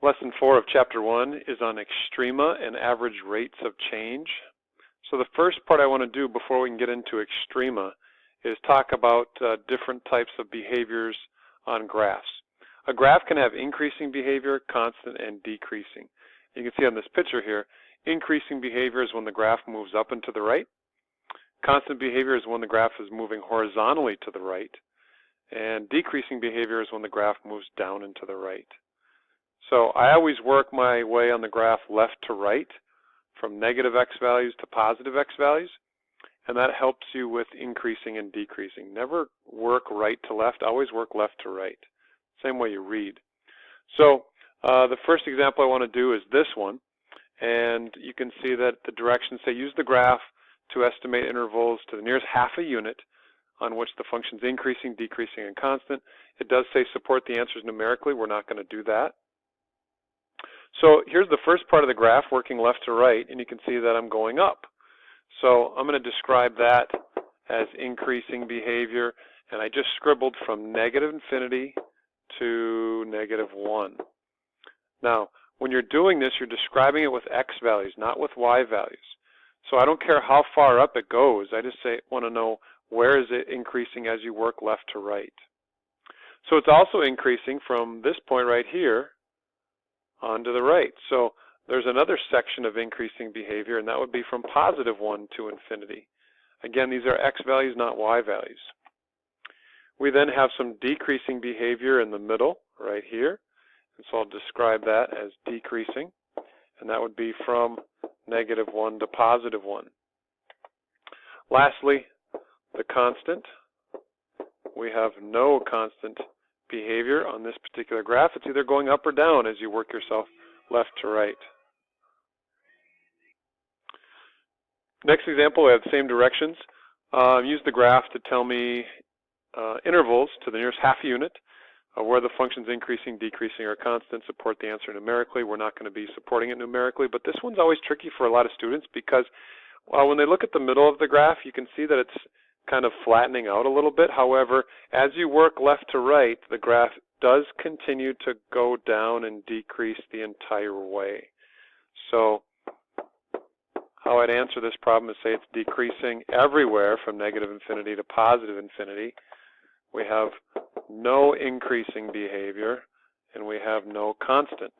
Lesson 4 of Chapter 1 is on extrema and average rates of change. So the first part I want to do before we can get into extrema is talk about different types of behaviors on graphs. A graph can have increasing behavior, constant, and decreasing. You can see on this picture here, increasing behavior is when the graph moves up and to the right. Constant behavior is when the graph is moving horizontally to the right. And decreasing behavior is when the graph moves down and to the right. So I always work my way on the graph left to right, from negative x values to positive x values, and that helps you with increasing and decreasing. Never work right to left, always work left to right. Same way you read. So the first example I want to do is this one, and you can see that the directions say use the graph to estimate intervals to the nearest half a unit on which the function's increasing, decreasing, and constant. It does say support the answers numerically. We're not going to do that. So here's the first part of the graph working left to right, and you can see that I'm going up. So I'm going to describe that as increasing behavior, and I just scribbled from negative infinity to -1. Now, when you're doing this, you're describing it with x values, not with y values. So I don't care how far up it goes. I just want to know where is it increasing as you work left to right. So it's also increasing from this point right here on to the right. So there's another section of increasing behavior, and that would be from +1 to infinity. Again, these are x values, not y values. We then have some decreasing behavior in the middle right here. And so I'll describe that as decreasing, and that would be from -1 to +1. Lastly, the constant. We have no constant behavior on this particular graph. It's either going up or down as you work yourself left to right. Next example, we have the same directions. Use the graph to tell me intervals to the nearest half unit where the function's increasing, decreasing, or constant. Support the answer numerically. We're not going to be supporting it numerically, but this one's always tricky for a lot of students because when they look at the middle of the graph, you can see that it's kind of flattening out a little bit. However, as you work left to right, the graph does continue to go down and decrease the entire way. So how I'd answer this problem is say it's decreasing everywhere from -infinity to +infinity. We have no increasing behavior, and we have no constant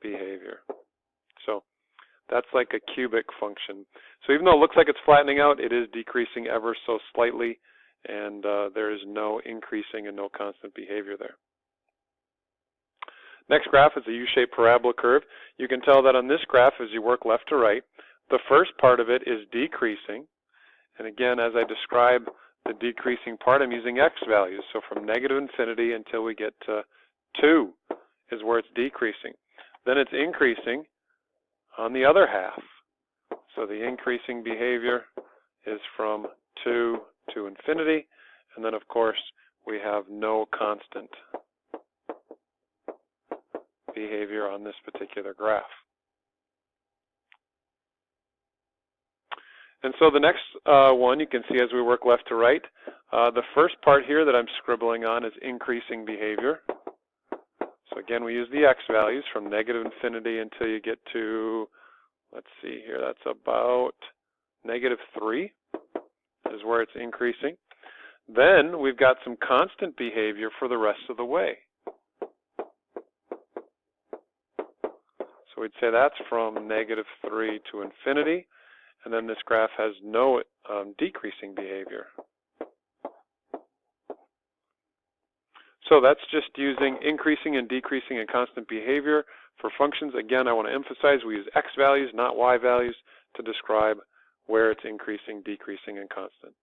behavior. So that's like a cubic function. So even though it looks like it's flattening out, it is decreasing ever so slightly, and there is no increasing and no constant behavior there. Next graph is a U-shaped parabola curve. You can tell that on this graph, as you work left to right, the first part of it is decreasing. And again, as I describe the decreasing part, I'm using x values. So from -infinity until we get to 2 is where it's decreasing. Then it's increasing on the other half. So the increasing behavior is from 2 to infinity. And then, of course, we have no constant behavior on this particular graph. And so the next one you can see as we work left to right, the first part here that I'm scribbling on is increasing behavior. So again, we use the x values from -infinity until you get to, let's see here, that's about -3 is where it's increasing. Then we've got some constant behavior for the rest of the way. So we'd say that's from -3 to infinity. And then this graph has no decreasing behavior. So that's just using increasing and decreasing and constant behavior for functions. Again, I want to emphasize we use x values, not y values, to describe where it's increasing, decreasing, and constant.